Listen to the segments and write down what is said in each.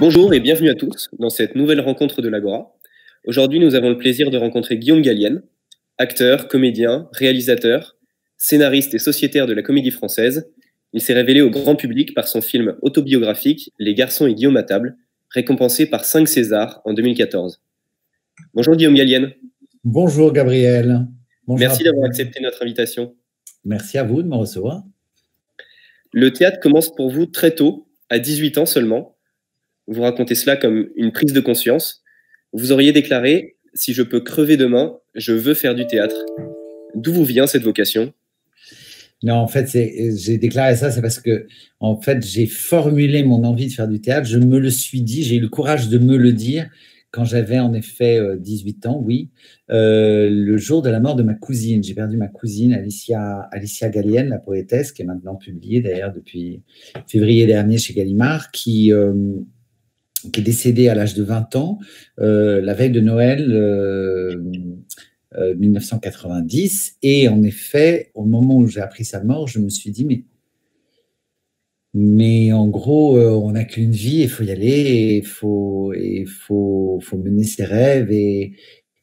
Bonjour et bienvenue à tous dans cette nouvelle rencontre de l'Agora. Aujourd'hui, nous avons le plaisir de rencontrer Guillaume Gallienne, acteur, comédien, réalisateur, scénariste et sociétaire de la Comédie Française. Il s'est révélé au grand public par son film autobiographique Les Garçons et Guillaume à table, récompensé par 5 Césars en 2014. Bonjour Guillaume Gallienne. Bonjour Gabriel. Bonjour. Merci d'avoir accepté notre invitation. Merci à vous de me recevoir. Le théâtre commence pour vous très tôt, à 18 ans seulement. Vous racontez cela comme une prise de conscience. Vous auriez déclaré « Si je peux crever demain, je veux faire du théâtre ». D'où vous vient cette vocation? Non, en fait, j'ai déclaré ça, c'est parce que en fait, j'ai formulé mon envie de faire du théâtre. Je me le suis dit, j'ai eu le courage de me le dire quand j'avais en effet 18 ans, oui, le jour de la mort de ma cousine. J'ai perdu ma cousine, Alicia Gallienne, la poétesse, qui est maintenant publiée d'ailleurs depuis février dernier chez Gallimard, qui est décédée à l'âge de 20 ans, la veille de Noël 1990. Et en effet, au moment où j'ai appris sa mort, je me suis dit, mais en gros, on n'a qu'une vie, il faut y aller, et il faut mener ses rêves, et il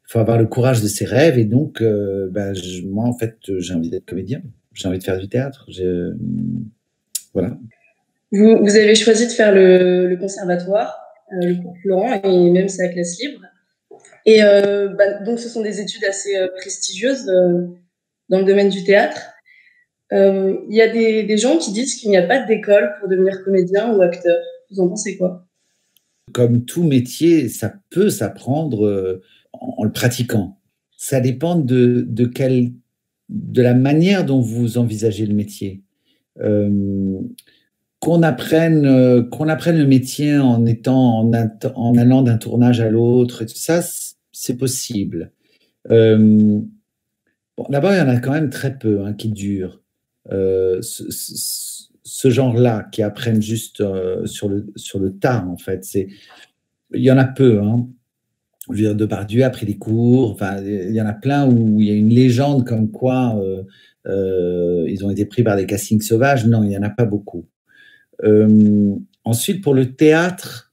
faut avoir le courage de ses rêves. Et donc, moi, en fait, j'ai envie d'être comédien, j'ai envie de faire du théâtre. Voilà. Vous avez choisi de faire le conservatoire, le cours Florent, et même sa classe libre. Et donc, ce sont des études assez prestigieuses dans le domaine du théâtre. Il y a des gens qui disent qu'il n'y a pas d'école pour devenir comédien ou acteur. Vous en pensez quoi? Comme tout métier, ça peut s'apprendre en le pratiquant. Ça dépend de la manière dont vous envisagez le métier. Qu'on apprenne le métier en allant d'un tournage à l'autre, ça, c'est possible. Bon, d'abord, il y en a quand même très peu qui durent. Ce genre-là, qui apprennent juste sur le tas, en fait. Il y en a peu. Je veux dire, Depardieu a pris des cours. Enfin, il y en a plein où il y a une légende comme quoi ils ont été pris par des castings sauvages. Non, il n'y en a pas beaucoup. Ensuite, pour le théâtre,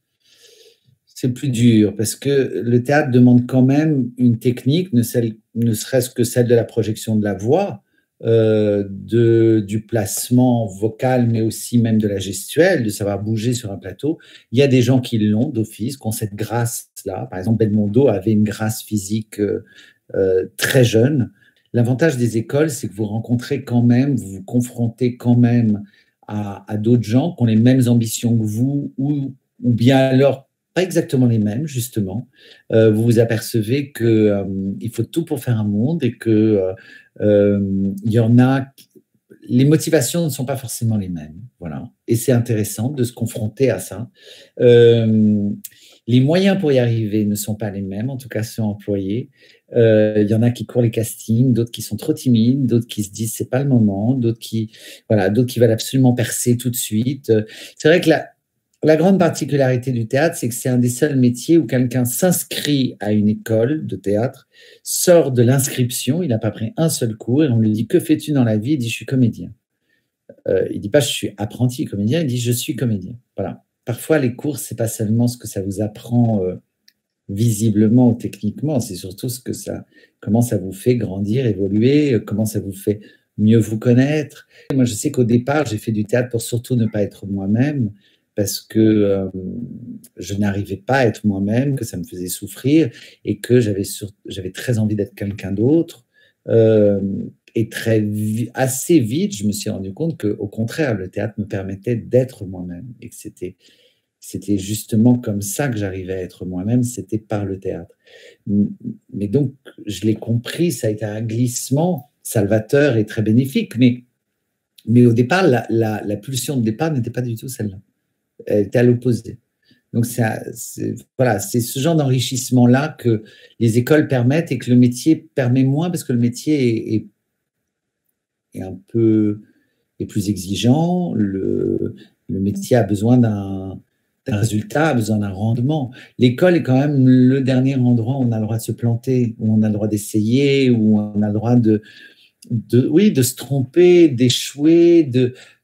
c'est plus dur parce que le théâtre demande quand même une technique, ne serait-ce que celle de la projection de la voix, du placement vocal, mais aussi même de la gestuelle, de savoir bouger sur un plateau. Il y a des gens qui l'ont d'office, qui ont cette grâce-là. Par exemple, Belmondo avait une grâce physique très jeune. L'avantage des écoles, c'est que vous rencontrez quand même, vous vous confrontez quand même à d'autres gens qui ont les mêmes ambitions que vous, ou bien alors pas exactement les mêmes, justement. Vous vous apercevez qu'il faut tout pour faire un monde, et que il y en a, les motivations ne sont pas forcément les mêmes. Voilà. Et c'est intéressant de se confronter à ça. Les moyens pour y arriver ne sont pas les mêmes, en tout cas ceux employés. Il y en a qui courent les castings, d'autres qui sont trop timides, d'autres qui se disent c'est pas le moment, d'autres qui veulent absolument percer tout de suite. C'est vrai que la grande particularité du théâtre, c'est que c'est un des seuls métiers où quelqu'un s'inscrit à une école de théâtre, sort de l'inscription, il n'a pas pris un seul cours, et on lui dit « Que fais-tu dans la vie ?» Il dit « Je suis comédien ». Il ne dit pas « Je suis apprenti comédien », il dit « Je suis comédien ». Voilà. Parfois, les cours, ce n'est pas seulement ce que ça vous apprend visiblement ou techniquement, c'est surtout comment ça vous fait grandir, évoluer, comment ça vous fait mieux vous connaître. Moi, je sais qu'au départ, j'ai fait du théâtre pour surtout ne pas être moi-même, parce que je n'arrivais pas à être moi-même, que ça me faisait souffrir, et que j'avais très envie d'être quelqu'un d'autre. Et assez vite, je me suis rendu compte qu'au contraire, le théâtre me permettait d'être moi-même, et que c'était justement comme ça que j'arrivais à être moi-même, c'était par le théâtre. Mais donc, je l'ai compris, ça a été un glissement salvateur et très bénéfique, mais au départ, la pulsion de départ n'était pas du tout celle-là. Elle était à l'opposé. Donc, c'est ce genre d'enrichissement-là que les écoles permettent et que le métier permet moins, parce que le métier est plus exigeant. Le métier a besoin d'un résultat, a besoin d'un rendement. L'école est quand même le dernier endroit où on a le droit de se planter, où on a le droit d'essayer, où on a le droit de se tromper, d'échouer,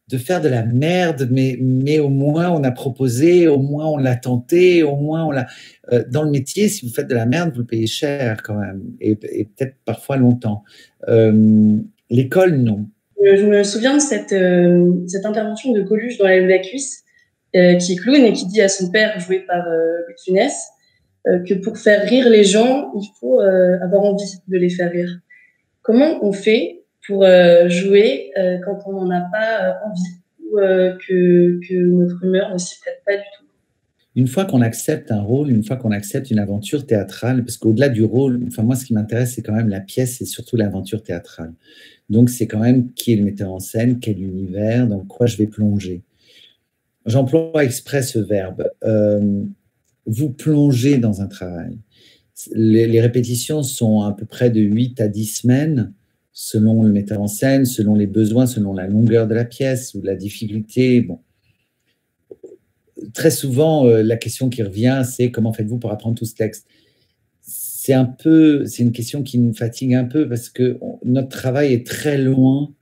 de faire de la merde, mais au moins on a proposé, au moins on l'a tenté, au moins on l'a. Dans le métier, si vous faites de la merde, vous le payez cher quand même, et peut-être parfois longtemps. L'école, non. Je me souviens de cette intervention de Coluche dans La Cuisse, qui est clown et qui dit à son père, joué par Louis de Funès, que pour faire rire les gens, il faut avoir envie de les faire rire. Comment on fait pour jouer quand on n'en a pas envie ou que notre humeur ne s'y prête pas du tout? Une fois qu'on accepte un rôle, une fois qu'on accepte une aventure théâtrale, parce qu'au-delà du rôle, enfin moi ce qui m'intéresse c'est quand même la pièce et surtout l'aventure théâtrale. Donc c'est quand même qui est le metteur en scène, quel univers, dans quoi je vais plonger. J'emploie exprès ce verbe. Vous plongez dans un travail. Les répétitions sont à peu près de 8 à 10 semaines, selon le metteur en scène, selon les besoins, selon la longueur de la pièce ou la difficulté. Bon. Très souvent, la question qui revient, c'est comment faites-vous pour apprendre tout ce texte? C'est une question qui nous fatigue un peu parce que notre travail est très loin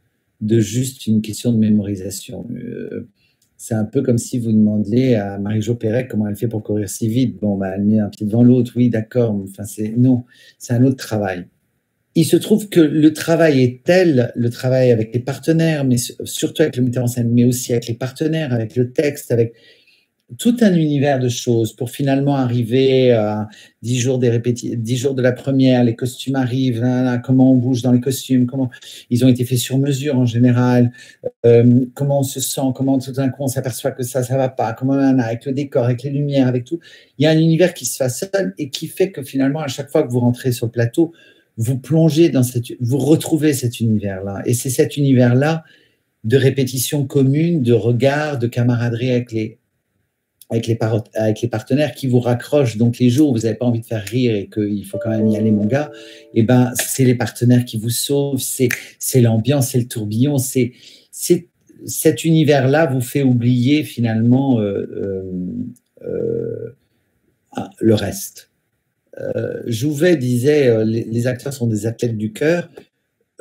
de juste une question de mémorisation. C'est un peu comme si vous demandiez à Marie-Jo Pérec comment elle fait pour courir si vite. Bon, bah, elle met un pied devant l'autre, oui, d'accord. Enfin, non, c'est un autre travail. Il se trouve que le travail est tel, le travail avec les partenaires, mais surtout avec le metteur en scène, mais aussi avec les partenaires, avec le texte, avec tout un univers de choses pour finalement arriver à 10 jours de la première, les costumes arrivent, là, comment on bouge dans les costumes, comment ils ont été faits sur mesure en général, comment on se sent, comment tout d'un coup on s'aperçoit que ça va pas, comment on a avec le décor, avec les lumières, avec tout. Il y a un univers qui se fait seul et qui fait que finalement, à chaque fois que vous rentrez sur le plateau, vous plongez vous retrouvez cet univers-là. Et c'est cet univers-là de répétition commune, de regard, de camaraderie avec les partenaires qui vous raccrochent. Donc, les jours où vous n'avez pas envie de faire rire et qu'il faut quand même y aller, mon gars, eh ben, c'est les partenaires qui vous sauvent, c'est l'ambiance, c'est le tourbillon, c'est cet univers-là vous fait oublier finalement le reste. Jouvet disait les acteurs sont des athlètes du cœur.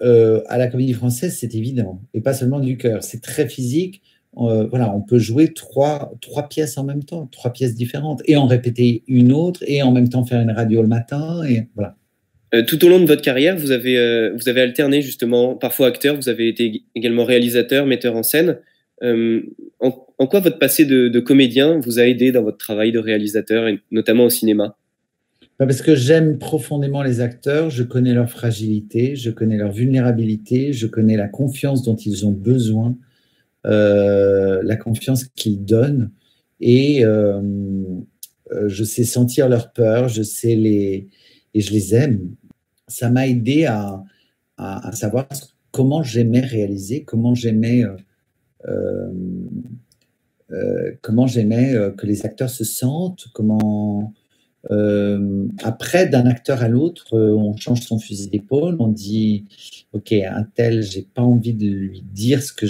À la Comédie Française, c'est évident, et pas seulement du cœur. C'est très physique. Voilà, on peut jouer trois pièces en même temps, 3 pièces différentes, et en répéter une autre, et en même temps faire une radio le matin, et voilà. Tout au long de votre carrière, vous avez alterné justement, parfois acteur, vous avez été également réalisateur, metteur en scène. En quoi votre passé de comédien vous a aidé dans votre travail de réalisateur, et notamment au cinéma? Parce que j'aime profondément les acteurs, je connais leur fragilité, je connais leur vulnérabilité, je connais la confiance dont ils ont besoin, la confiance qu'ils donnent, et je sais sentir leur peur, et je les aime. Ça m'a aidé à savoir comment j'aimais réaliser, comment j'aimais que les acteurs se sentent, comment après, d'un acteur à l'autre, on change son fusil d'épaule, on dit ok, un tel, j'ai pas envie de lui dire ce que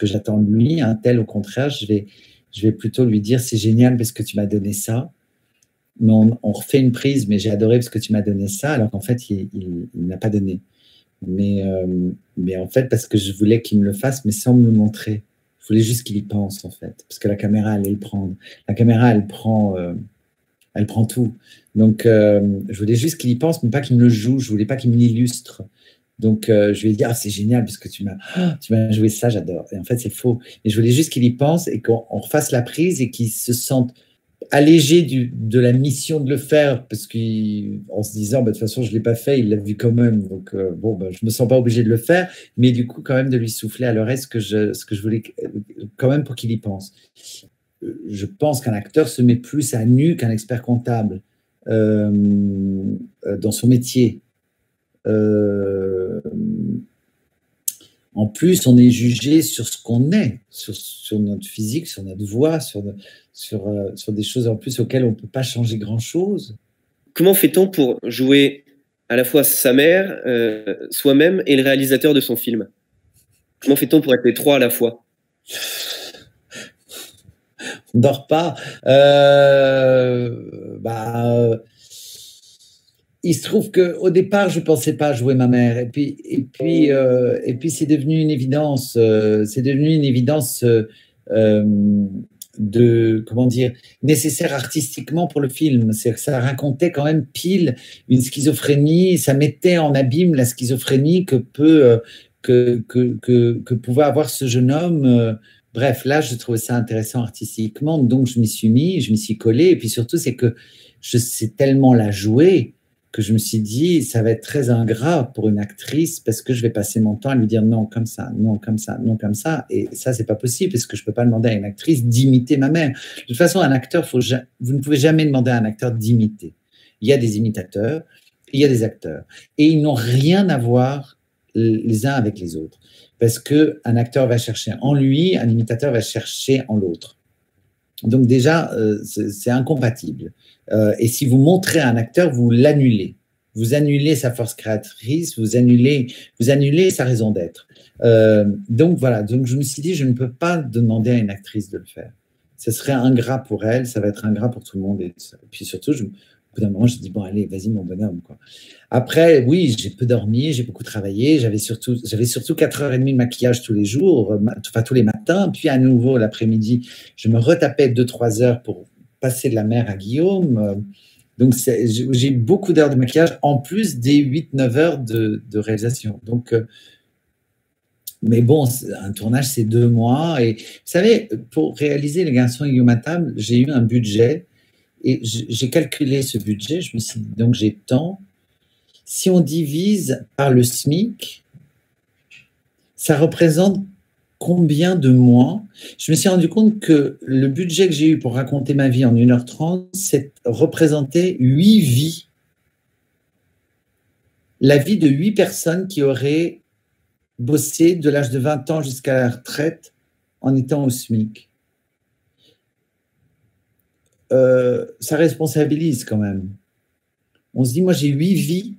j'attends de lui, un tel, au contraire, je vais plutôt lui dire c'est génial parce que tu m'as donné ça, mais on refait une prise, mais j'ai adoré parce que tu m'as donné ça, alors qu'en fait il n'a pas donné, mais en fait parce que je voulais qu'il me le fasse, mais sans me le montrer, je voulais juste qu'il y pense en fait, parce que la caméra allait le prendre, la caméra elle prend tout. Donc, je voulais juste qu'il y pense, mais pas qu'il me le joue. Je voulais pas qu'il me l'illustre. Donc, je lui ai dit, ah, c'est génial, parce que tu m'as joué ça, j'adore. Et en fait, c'est faux. Et je voulais juste qu'il y pense et qu'on refasse la prise et qu'il se sente allégé de la mission de le faire, parce qu'en se disant, bah, de toute façon, je ne l'ai pas fait, il l'a vu quand même. Donc, bon, bah, je ne me sens pas obligé de le faire, mais du coup, quand même, de lui souffler à l'oreille ce que je voulais quand même pour qu'il y pense. Je pense qu'un acteur se met plus à nu qu'un expert comptable dans son métier. En plus, on est jugé sur ce qu'on est, sur notre physique, sur notre voix, sur des choses en plus auxquelles on ne peut pas changer grand-chose. Comment fait-on pour jouer à la fois sa mère, soi-même et le réalisateur de son film? Comment fait-on pour être les trois à la fois? On ne dort pas. il se trouve qu'au départ, je ne pensais pas jouer ma mère. Et puis c'est devenu une évidence. C'est devenu une évidence de, comment dire, nécessaire artistiquement pour le film. C'est que ça racontait quand même pile une schizophrénie. Ça mettait en abîme la schizophrénie que pouvait avoir ce jeune homme. Bref, là, je trouvais ça intéressant artistiquement. Donc, je m'y suis collé. Et puis surtout, c'est que je sais tellement la jouer que je me suis dit, ça va être très ingrat pour une actrice parce que je vais passer mon temps à lui dire non comme ça, non comme ça, non comme ça. Et ça, c'est pas possible parce que je peux pas demander à une actrice d'imiter ma mère. De toute façon, un acteur, vous ne pouvez jamais demander à un acteur d'imiter. Il y a des imitateurs, il y a des acteurs. Et ils n'ont rien à voir les uns avec les autres. Parce qu'un acteur va chercher en lui, un imitateur va chercher en l'autre. Donc déjà, c'est incompatible. Et si vous montrez un acteur, vous l'annulez. Vous annulez sa force créatrice, vous annulez sa raison d'être. Donc voilà, donc je me suis dit, je ne peux pas demander à une actrice de le faire. Ce serait ingrat pour elle, ça va être ingrat pour tout le monde. Et puis surtout, au bout d'un moment, je dis, bon, allez, vas-y, mon bonhomme, quoi. Après, oui, j'ai peu dormi, j'ai beaucoup travaillé. J'avais surtout 4h30 de maquillage tous les jours, enfin tous les matins. Puis à nouveau, l'après-midi, je me retapais 2-3 heures pour passer de la mère à Guillaume. Donc, j'ai beaucoup d'heures de maquillage, en plus des 8-9 heures de réalisation. Donc, mais bon, un tournage, c'est 2 mois. Et vous savez, pour réaliser Les Garçons et Guillaume à table, j'ai eu un budget. Et j'ai calculé ce budget. Je me suis dit, donc j'ai tant. Si on divise par le SMIC, ça représente combien de mois? Je me suis rendu compte que le budget que j'ai eu pour raconter ma vie en 1h30, c'est représentait 8 vies. La vie de 8 personnes qui auraient bossé de l'âge de 20 ans jusqu'à la retraite en étant au SMIC. Ça responsabilise quand même. On se dit, moi j'ai 8 vies,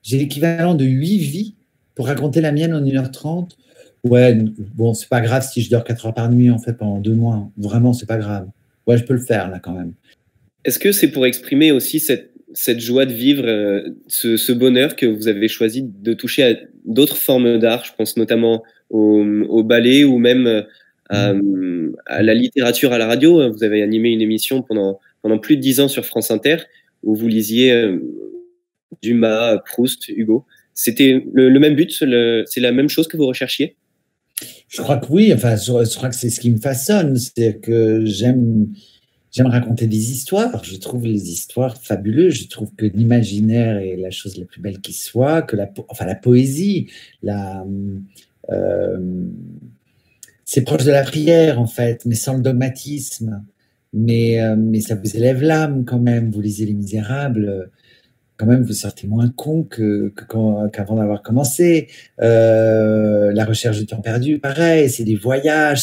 j'ai l'équivalent de 8 vies pour raconter la mienne en 1h30. Ouais, bon, c'est pas grave si je dors 4 heures par nuit en fait pendant 2 mois. Vraiment, c'est pas grave. Ouais, je peux le faire là quand même. Est-ce que c'est pour exprimer aussi cette joie de vivre, ce bonheur que vous avez choisi de toucher à d'autres formes d'art? Je pense notamment au ballet ou même à la littérature à la radio. Vous avez animé une émission pendant plus de 10 ans sur France Inter où vous lisiez Dumas, Proust, Hugo. C'était le même but? C'est la même chose que vous recherchiez? Je crois que oui. Enfin, je crois que c'est ce qui me façonne. C'est que j'aime raconter des histoires. Je trouve les histoires fabuleuses. Je trouve que l'imaginaire est la chose la plus belle qui soit, que la poésie, c'est proche de la prière en fait, mais sans le dogmatisme. Mais ça vous élève l'âme quand même. Vous lisez Les Misérables, quand même, vous sortez moins con qu'avant d'avoir commencé. La recherche du temps perdu, pareil, c'est des voyages,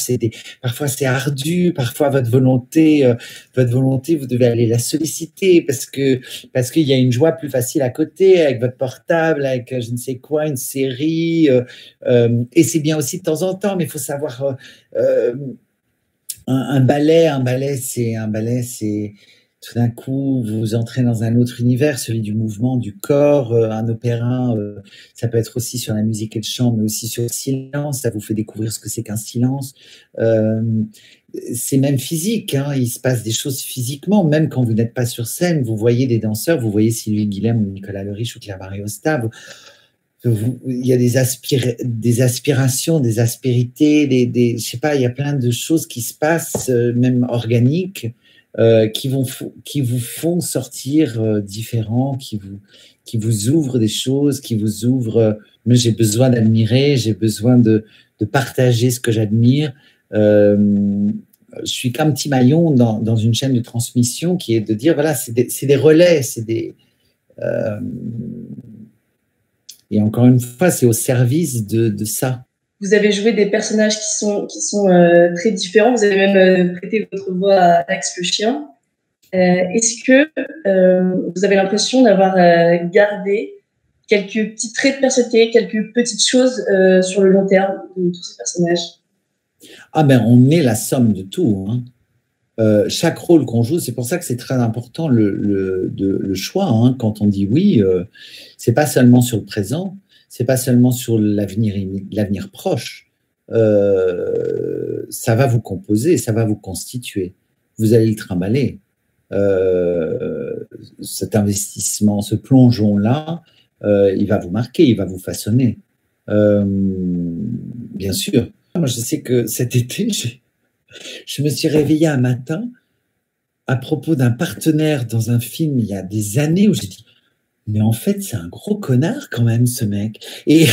parfois c'est ardu, parfois votre volonté, vous devez aller la solliciter parce qu'il y a une joie plus facile à côté avec votre portable, avec je ne sais quoi, une série. Et c'est bien aussi de temps en temps, mais il faut savoir un ballet, c'est tout d'un coup, vous entrez dans un autre univers, celui du mouvement, du corps. Un opéra, ça peut être aussi sur la musique et le chant, mais aussi sur le silence. Ça vous fait découvrir ce que c'est qu'un silence. C'est même physique, hein. Il se passe des choses physiquement, même quand vous n'êtes pas sur scène. Vous voyez des danseurs, vous voyez Sylvie Guilhem ou Nicolas Le Riche ou Claire Barré-Osta. Il y a des aspirations, des aspérités, je sais pas, il y a plein de choses qui se passent, même organiques, qui vous font sortir différents, qui vous ouvrent des choses, qui vous ouvrent. Mais j'ai besoin d'admirer, j'ai besoin de partager ce que j'admire. Je suis qu'un petit maillon dans une chaîne de transmission qui est de dire voilà, c'est des relais, et encore une fois, c'est au service de ça. Vous avez joué des personnages qui sont très différents. Vous avez même prêté votre voix à Max le chien. Est-ce que vous avez l'impression d'avoir gardé quelques petits traits de personnalité, quelques petites choses sur le long terme de tous ces personnages? Ah ben, on est la somme de tout, hein. chaque rôle qu'on joue, c'est pour ça que c'est très important le choix. Hein, quand on dit oui, c'est pas seulement sur le présent, c'est pas seulement sur l'avenir proche. Ça va vous composer, ça va vous constituer. Vous allez le trimballer. Cet investissement, ce plongeon-là, il va vous marquer, il va vous façonner. Bien sûr. Moi, je sais que cet été, je me suis réveillée un matin à propos d'un partenaire dans un film il y a des années où j'ai dit mais en fait c'est un gros connard quand même ce mec, et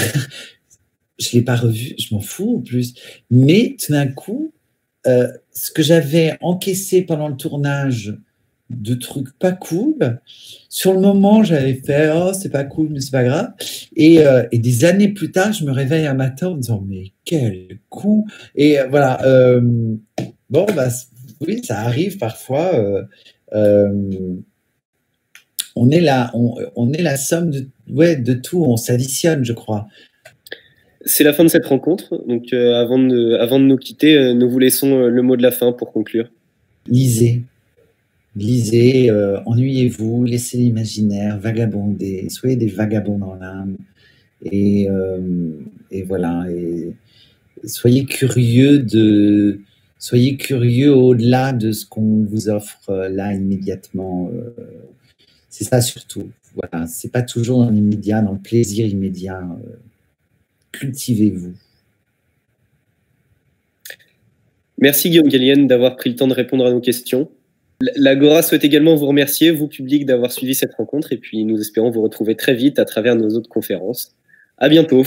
je l'ai pas revu, je m'en fous en plus, mais tout d'un coup ce que j'avais encaissé pendant le tournage de trucs pas cool, sur le moment j'avais fait oh c'est pas cool mais c'est pas grave, et des années plus tard je me réveille un matin en me disant mais quel coup, et voilà. Bon bah oui, ça arrive parfois. On est la somme de tout, on s'additionne, je crois. C'est la fin de cette rencontre. Donc, avant de nous quitter, nous vous laissons le mot de la fin pour conclure. Lisez, ennuyez-vous, laissez l'imaginaire vagabonder, soyez des vagabonds dans l'âme, et voilà, et soyez curieux au-delà de ce qu'on vous offre là immédiatement. C'est ça surtout. Voilà, c'est pas toujours dans l'immédiat, dans le plaisir immédiat. Cultivez-vous. Merci Guillaume Gallienne d'avoir pris le temps de répondre à nos questions. L'Agora souhaite également vous remercier, vous public, d'avoir suivi cette rencontre, et puis nous espérons vous retrouver très vite à travers nos autres conférences. À bientôt.